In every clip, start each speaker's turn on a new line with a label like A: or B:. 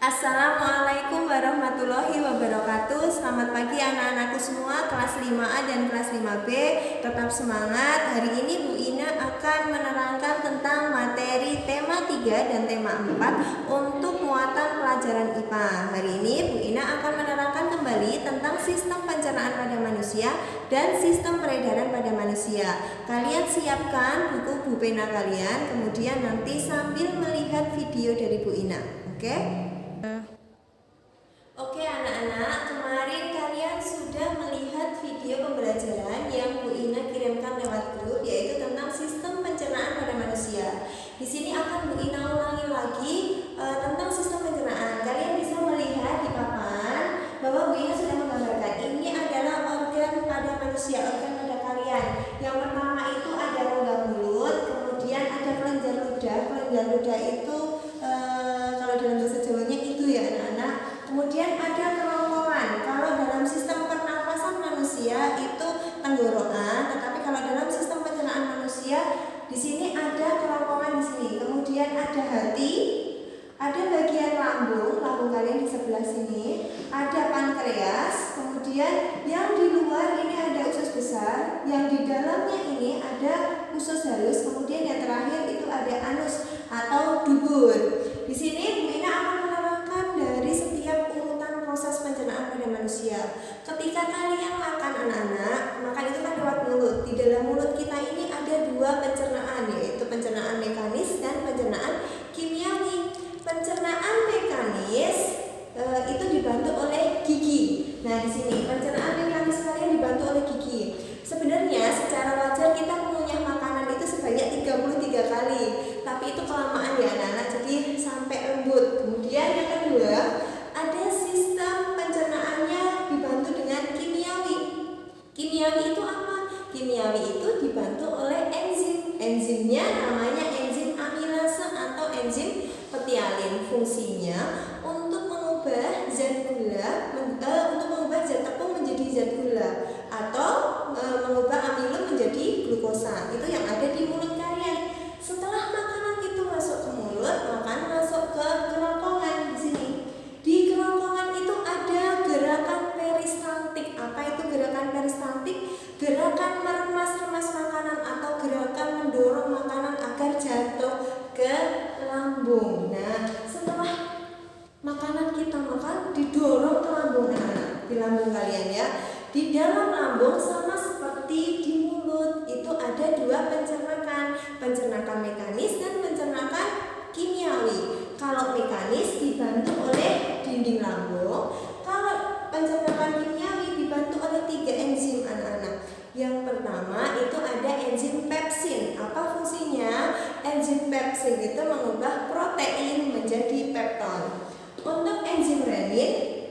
A: Assalamualaikum warahmatullahi wabarakatuh. Selamat pagi anak-anakku semua kelas 5A dan kelas 5B. Tetap semangat. Hari ini Bu Ina akan menerangkan tentang materi tema 3 dan tema 4 untuk muatan pelajaran IPA. Hari ini Bu Ina akan menerangkan kembali tentang sistem pencernaan pada manusia dan sistem peredaran pada manusia. Kalian siapkan buku pulpen kalian, kemudian nanti sambil melihat video dari Bu Ina. Oke? Oke anak-anak, kemarin kalian sudah melihat video pembelajaran yang Bu Ina kirimkan lewat grup, yaitu tentang sistem pencernaan pada manusia. Di sini akan Bu Ina ulangi lagi tentang sistem pencernaan. Kalian bisa melihat di papan bahwa Bu Ina sudah menggambarkan ini adalah organ pada manusia, organ pada kalian. Yang pertama itu ada rongga mulut, kemudian ada kelenjar ludah. Kelenjar ludah itu kalau dalam bahasa Jawanya itu ya anak-anak. Kemudian ada kerongkongan. Kalau dalam sistem pernafasan manusia itu tenggorokan, tetapi kalau dalam sistem pencernaan manusia di sini ada kerongkongan di sini. Kemudian ada hati, ada bagian lambung kalian di sebelah sini, ada pankreas, kemudian yang di luar ini ada usus besar, yang di dalamnya ini ada usus halus, kemudian yang terakhir itu ada anus atau dubur. Di sini Bu Ina akan menerangkan dari setiap urutan proses pencernaan pada manusia. Ketika kalian makan anak-anak, makan itu kan lewat mulut. Di dalam mulut kita ini ada dua pencernaan, yaitu pencernaan mekanis dan pencernaan kimiawi. Pencernaan mekanis itu dibantu oleh gigi. Nah, di sini pencernaan mekanis kalian dibantu oleh gigi. Sebenarnya secara wajar kita mengunyah makanan itu sebanyak 33 kali, tapi itu kelamaan ya anak-anak, jadi sampai lembut. Kemudian yang kedua, ada sistem pencernaannya dibantu dengan kimiawi. Kimiawi itu apa? Kimiawi itu dibantu oleh enzim. Enzimnya namanya enzim amilase atau enzim petialin. Fungsinya untuk mengubah zat gula, untuk mengubah zat tepung menjadi zat gula, atau mengubah amilum menjadi glukosa. Itu yang ada di mulut kalian. Setelah makanan itu masuk ke mulut, maka masuk ke kerongkongan di sini. Di kerongkongan itu ada gerakan peristaltik. Apa itu gerakan peristaltik? Gerakan meremas-remas makanan atau gerakan mendorong makanan agar jatuh ke lambung. Nah, setelah makanan kita makan didorong ke lambung, di lambung kalian ya. Di dalam lambung sama seperti di mulut itu ada dua pencernaan, pencernaan mekanis dan pencernaan kimiawi. Kalau mekanis dibantu oleh dinding lambung, kalau pencernaan kimiawi dibantu oleh 3 enzim anak-anak. Yang pertama itu ada enzim pepsin. Apa fungsinya? Enzim pepsin itu mengubah protein menjadi pepton. Untuk enzim renin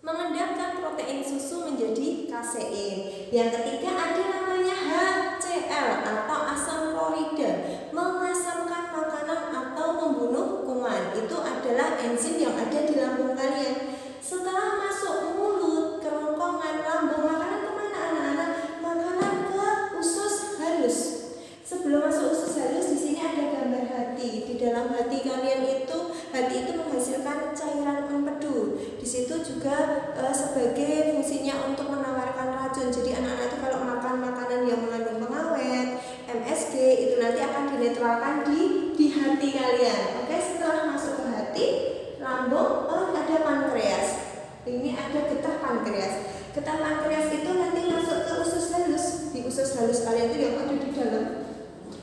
A: mengendapkan protein susu menjadi kasein. Yang ketiga ada namanya HCl atau asam klorida, mengasamkan makanan atau membunuh kuman. Itu adalah enzim yang ada di lambung kalian. Setelah masuk mulut, kerongkongan, lambung, makanan kemana anak-anak? Makanan ke usus halus. Sebelum masuk usus halus, di sini ada gambar hati. Di dalam hati kalian itu, hati itu menghasilkan cairan empedu. Di situ juga sebagai fungsinya untuk menawarkan racun. Jadi anak-anak itu kalau makan makanan yang mengandung pengawet, MSG, itu nanti akan dinetralkan di hati kalian. Oke, setelah masuk ke hati, lambung, ada pankreas. Ini ada getah pankreas. Getah pankreas itu nanti masuk ke usus halus. Di usus halus kalian itu yang ada di dalam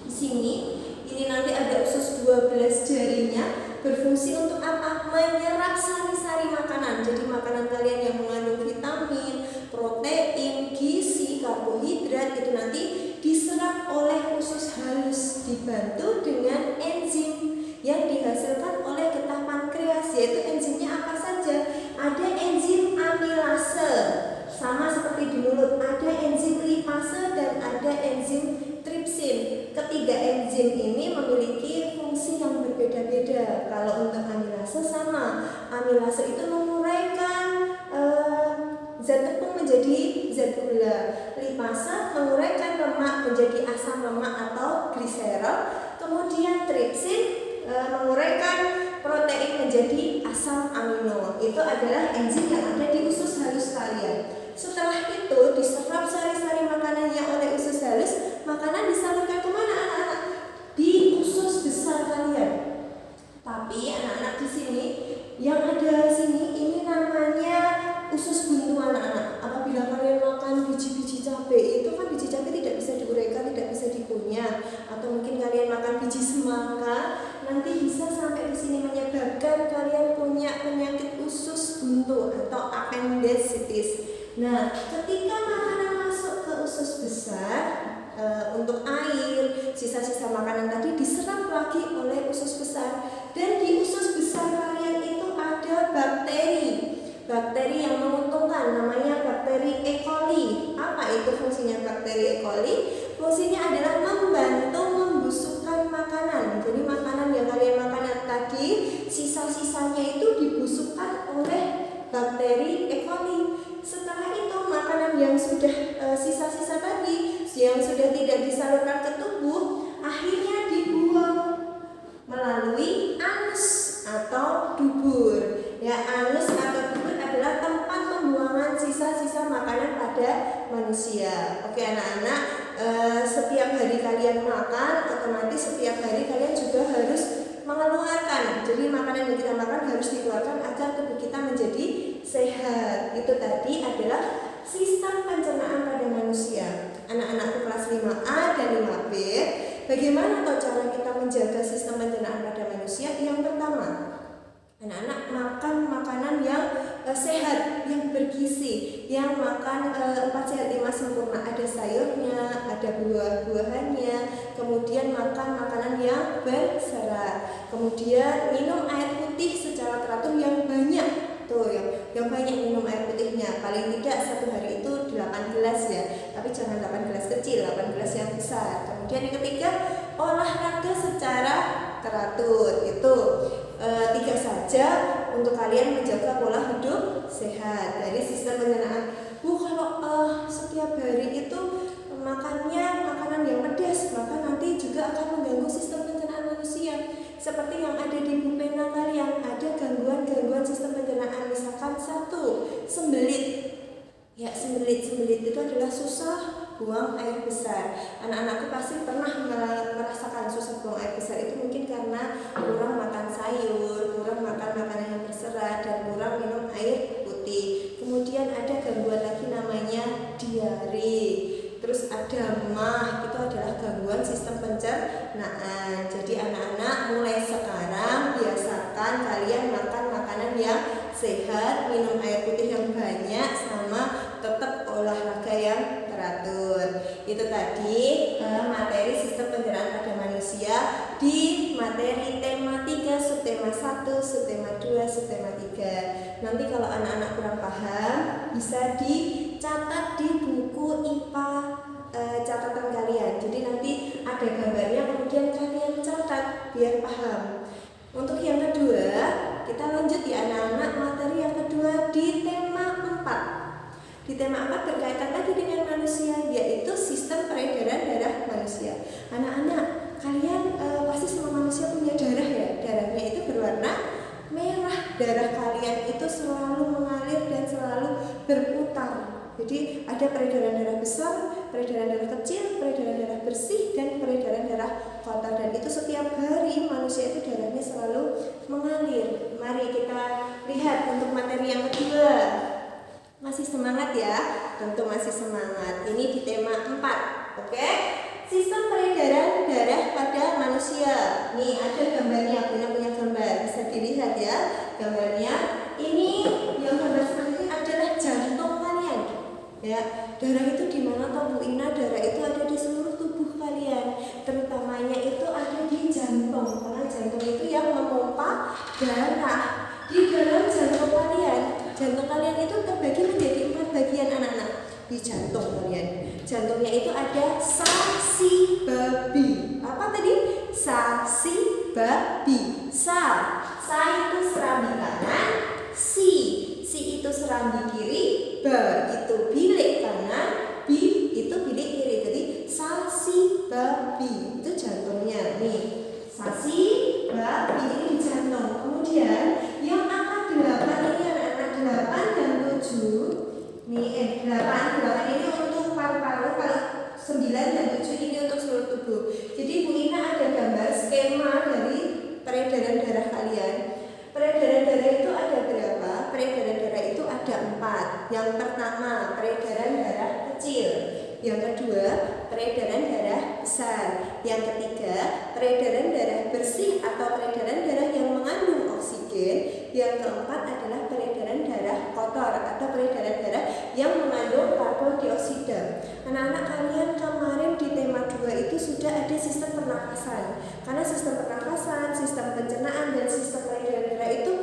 A: sini. Ini nanti ada usus 12 jarinya, berfungsi untuk apa? Menyerap sari-sari makanan. Jadi makanan kalian yang mengandung vitamin, protein, gizi, karbohidrat itu nanti diserap oleh usus halus, dibantu dengan enzim yang dihasilkan oleh getah pankreas. Yaitu enzimnya apa saja? Ada enzim amilase, sama seperti di mulut, ada enzim lipase dan ada enzim tripsin. Ketiga enzim ini memiliki fungsi yang berbeda-beda. Kalau untuk amilase sama, amilase itu menguraikan zat tepung menjadi zat gula. Lipase menguraikan lemak menjadi asam lemak atau gliserol. Kemudian tripsin menguraikan protein menjadi asam asam amino. Itu adalah enzim yang ada di usus halus kalian. Setelah itu diserap sari-sari makanannya oleh usus halus, makanan disalurkan kemana anak-anak? Di usus besar kalian. Tapi anak-anak di sini yang ada sini ini namanya usus buntu anak-anak. Apabila kalian makan biji-biji cabai, itu kan biji cabai tidak bisa diuraikan, tidak bisa dikunyah. Atau mungkin kalian makan biji semangka, nanti bisa sampai di sini menyebabkan kalian punya penyakit usus buntu atau appendicitis. Nah, ketika makanan masuk ke usus besar, untuk air, sisa-sisa makanan tadi diserap lagi oleh usus besar. Dan di usus besar kalian itu ada bakteri yang menguntungkan, namanya bakteri E. coli. Apa itu fungsinya bakteri E. coli? Fungsinya adalah membantu membusukkan makanan. Jadi makanan yang kalian makan tadi, sisa-sisanya itu dibusukkan oleh bakteri E. coli. Setelah itu makanan yang sudah sisa-sisa tadi yang sudah tidak disalurkan ke tubuh akhirnya dibuang melalui anus atau dubur. Ya, anus atau dubur adalah tempat pembuangan sisa-sisa makanan pada manusia. Oke anak-anak, setiap hari kalian makan, otomatis setiap hari kalian juga harus mengeluarkan. Jadi makanan yang kita makan harus dikeluarkan agar tubuh kita menjadi sehat. Itu tadi adalah sistem pencernaan pada manusia. Anak-anakku kelas 5A dan 5B, bagaimana cara kita menjaga sistem pencernaan pada manusia? Yang pertama, anak-anak makan makanan yang sehat, yang bergizi, yang makan 4 sehat 5 sempurna. Ada sayurnya, ada buah-buahannya, kemudian makan makanan yang berserat, kemudian minum air putih secara teratur yang banyak. Tuh yang banyak minum air putihnya, paling tidak satu hari itu 8 gelas ya, tapi jangan 8 gelas kecil, 8 gelas yang besar. Kemudian yang ketiga, olahraga secara teratur. Itu 3 saja untuk kalian menjaga pola hidup sehat. Dari sistem pencernaan, kalau setiap hari itu makannya makanan yang pedas, maka nanti juga akan mengganggu sistem pencernaan manusia. Seperti yang ada di buku pena kalian, ada gangguan sistem pencernaan. Misalkan 1, sembelit. Ya, sembelit itu adalah susah buang air besar. Anak-anakku pasti pernah merasakan susah buang air besar. Itu mungkin karena kurang makan sayur, kurang makan makanan yang berserat, dan kurang minum air putih. Kemudian ada gangguan lagi namanya diare. Terus ada mah, itu adalah gangguan sistem pencernaan. Jadi anak-anak mulai sekarang biasakan kalian makan makanan yang sehat, minum air putih yang banyak, sama tetap olahraga yang teratur. Itu tadi materi sistem pencernaan pada manusia di materi tema 3, subtema 1, subtema 2, subtema 3. Nanti kalau anak-anak kurang paham bisa dicatat di buku IPA catatan kalian. Jadi nanti ada gambarnya, kemudian kalian catat biar paham. Untuk yang kedua, kita lanjut ya anak-anak, materi yang kedua di tema 4. Di tema 4 berkaitan lagi dengan manusia, yaitu sistem peredaran darah manusia. Anak-anak, kalian pasti semua manusia punya darah ya. Darahnya itu berwarna merah. Darah kalian itu selalu mengalir dan selalu berputar. Jadi ada peredaran darah besar, peredaran darah kecil, peredaran darah bersih, dan peredaran darah kotor. Dan itu setiap hari manusia itu darahnya selalu mengalir. Mari kita lihat untuk materi yang kedua. Masih semangat ya? Tentu masih semangat. Ini di tema 4. Oke? Sistem peredaran darah pada manusia. Nih ada gambarnya, punya gambar. Bisa dilihat ya gambarnya. Ini yang gambar seperti ini adalah jantung kalian. Ya, darah itu di mana toh Bu Ina? Darah itu ada di seluruh tubuh kalian. Terutamanya itu ada di jantung. Karena jantung itu yang memompa darah di dalam jantung kalian. Jantung kalian itu terbagi menjadi 4 bagian anak-anak. Di jantung kalian, jantungnya itu ada sasi babi. Apa tadi? Sasi babi. Sa itu serambi kanan, si itu serambi kiri, ba itu bilik kanan, bi itu bilik kiri. Jadi sasi babi itu jantungnya. Nih, sasi babi ini jantung. Kemudian yang akan ada 4. Yang pertama, peredaran darah kecil. Yang kedua, peredaran darah besar. Yang ketiga, peredaran darah bersih atau peredaran darah yang mengandung oksigen. Yang keempat adalah peredaran darah kotor atau peredaran darah yang mengandung karbon dioksida. Anak-anak kalian kemarin di tema 2 itu sudah ada sistem pernafasan. Karena sistem pernafasan, sistem pencernaan, dan sistem peredaran darah itu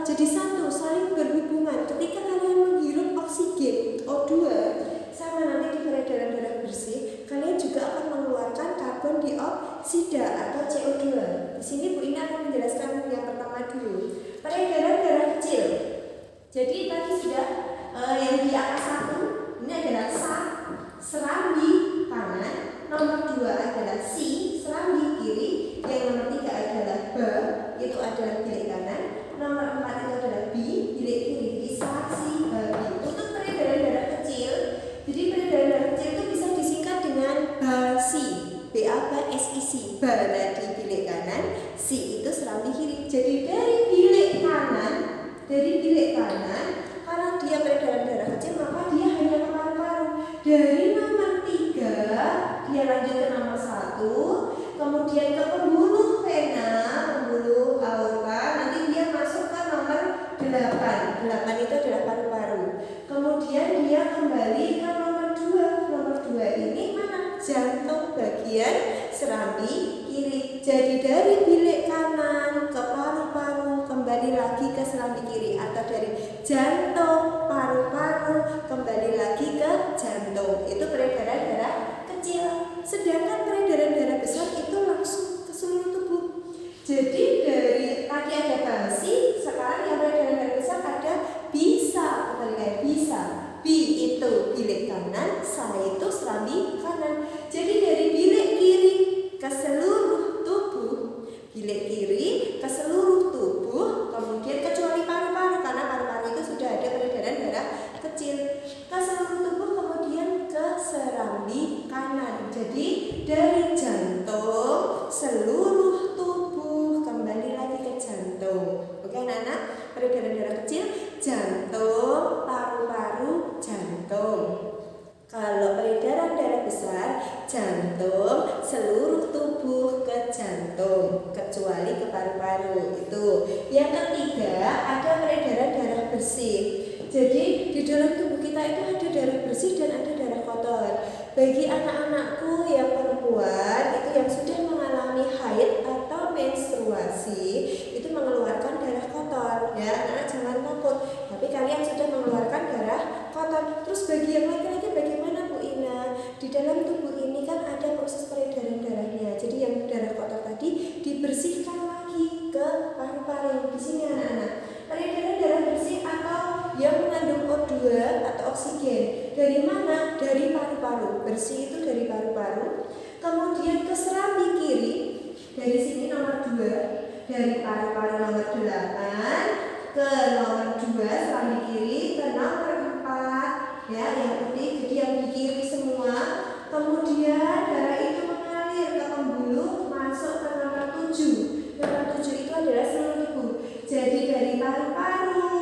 A: jadi satu, saling berhubungan. Ketika kalian menghirup oksigen O2 sama nanti di peredaran darah bersih, kalian juga akan mengeluarkan karbon dioksida atau CO2. Di sini Bu Ina akan menjelaskan yang pertama dulu. Peredaran darah kecil. Jadi tadi sudah yang di atas 1 ini adalah serambi kanan, nomor 2 adalah serambi kiri, yang nomor 3 adalah itu adalah bilik kanan, nomor 4 itu adalah bilik kiri. Jadi babi. Untuk peredaran darah kecil, jadi peredaran darah kecil itu bisa disingkat dengan BASI, BASIC. Berarti bilik kanan, C itu serambi kiri. Jadi dari bilik kanan, karena dia peredaran darah kecil, maka dia hanya ke paru-paru. Dari nomor 3 dia lanjut ke nomor 1, kemudian ke pembuluh vena, pembuluh aorta, nanti dia masuk ke nomor 8. 8 itu adalah paru-paru. Kemudian dia kembali ke nomor 2. Nomor 2 ini mana? Jantung bagian serambi kiri. Jadi dari bilik kanan ke paru-paru, kembali lagi ke serambi kiri, atau dari jantung, paru-paru, kembali lagi ke jantung. Itu peredaran darah kecil. Sedangkan peredaran darah besar itu langsung ke seluruh tubuh. Jadi dari tadi ada BASI, sekarang yang peredaran darah besar ada bisa. B itu bilik kanan, sa itu serambi kanan. Jadi dari bilik kiri ke seluruh tubuh, bilik kiri ke seluruh tubuh, kemudian kecuali paru-paru, karena paru-paru itu sudah ada peredaran darah kecil, ke seluruh tubuh, kemudian ke serambi kanan. Jadi dari jantung seluruh tubuh kembali lagi ke jantung. Oke anak-anak, peredaran darah kecil jantung, paru-paru, jantung. Kalau peredaran darah besar, jantung seluruh tubuh ke jantung, kecuali ke paru-paru. Itu. Yang ketiga, ada peredaran darah bersih. Jadi di dalam tubuh kita itu ada darah bersih dan ada darah kotor. Bagi anak-anakku yang perempuan itu yang sudah mengalami haid atau menstruasi, itu mengeluarkan darah kotor. Ya, anak-anak jangan takut. Tapi kalian sudah mengeluarkan darah kotor. Terus bagi yang laki-laki bagaimana Bu Ina? Di dalam tubuh ini kan ada proses peredaran darahnya. Jadi yang darah kotor tadi dibersihkan lagi ke paru-paru. Di sini anak-anak. Peredaran darah bersih atau yang mengandung O2 atau oksigen. Dari mana? Dari paru-paru. Bersih itu dari paru-paru. Kemudian ke serambi kiri. Dari sini nomor 2. Dari paru-paru nomor 8 ke nomor 2 serambi kiri, ke nomor 4 ya, yang putih, jadi yang di kiri semua. Kemudian darah itu mengalir ke pembuluh, masuk ke nomor 7. Nomor 7 itu adalah seluruh tubuh. Jadi dari paru-paru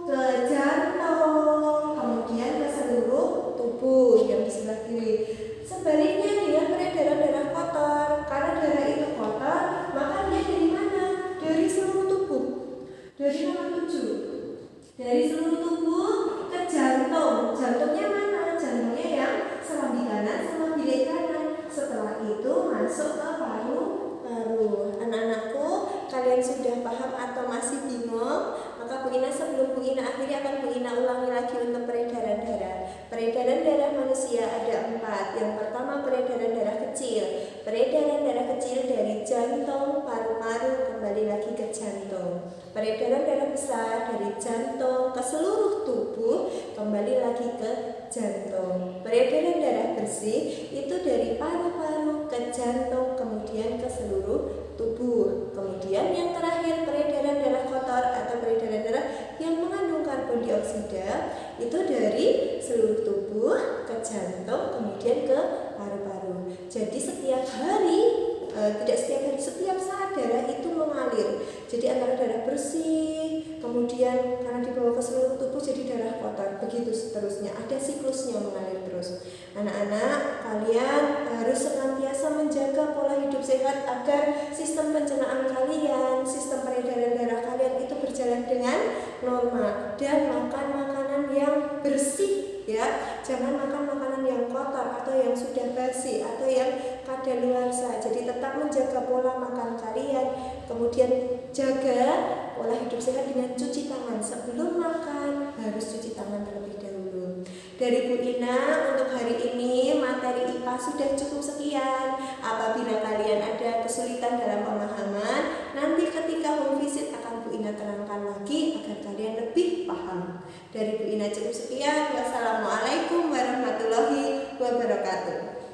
A: ke jantung, kemudian ke seluruh tubuh yang di sebelah kiri. Sebaliknya dengan peredaran darah kotor, karena darah itu kotor, maka dia dari mana? Dari seluruh tubuh. Dari nomor 7. Dari seluruh tubuh ke jantung. Jantungnya mana? Jantungnya yang serambi kanan sama bilik kanan. Setelah itu masuk ke paru-paru. Anak-anakku, kalian sudah paham atau masih bingung? Maka Bu Ina sebelum Bu Ina akhiri akan Bu Ina ulangi lagi untuk peredaran darah. Peredaran darah manusia ada 4. Yang pertama peredaran darah kecil. Peredaran darah kecil dari jantung, paru-paru kembali lagi ke jantung. Peredaran darah besar dari jantung ke seluruh tubuh kembali lagi ke jantung. Peredaran darah bersih itu dari paru-paru ke jantung kemudian ke seluruh tubuh. Kemudian yang terakhir peredaran darah kotor atau peredaran darah yang mengandung karbon dioksida itu dari seluruh tubuh ke jantung kemudian ke paru-paru. Jadi setiap hari, tidak setiap hari, setiap saat darah itu mengalir. Jadi antara darah bersih, kemudian karena dibawa ke seluruh tubuh jadi darah begitu seterusnya, ada siklusnya mengalir terus. Anak-anak, kalian harus senantiasa menjaga pola hidup sehat agar sistem pencernaan kalian, sistem peredaran darah kalian itu berjalan dengan normal, dan makan makanan yang bersih ya. Jangan makan makanan yang kotor atau yang sudah basi atau yang kadaluarsa. Jadi tetap menjaga pola makan kalian, kemudian jaga pola hidup sehat dengan cuci tangan. Sebelum makan harus cuci tangan terlebih dahulu. Dari Bu Ina untuk hari ini materi IPA sudah cukup sekian. Apabila kalian ada kesulitan dalam pemahaman, nanti ketika home visit akan Bu Ina terangkan lagi agar kalian lebih paham. Dari Bu Ina cukup sekian. Wassalamualaikum warahmatullahi wabarakatuh.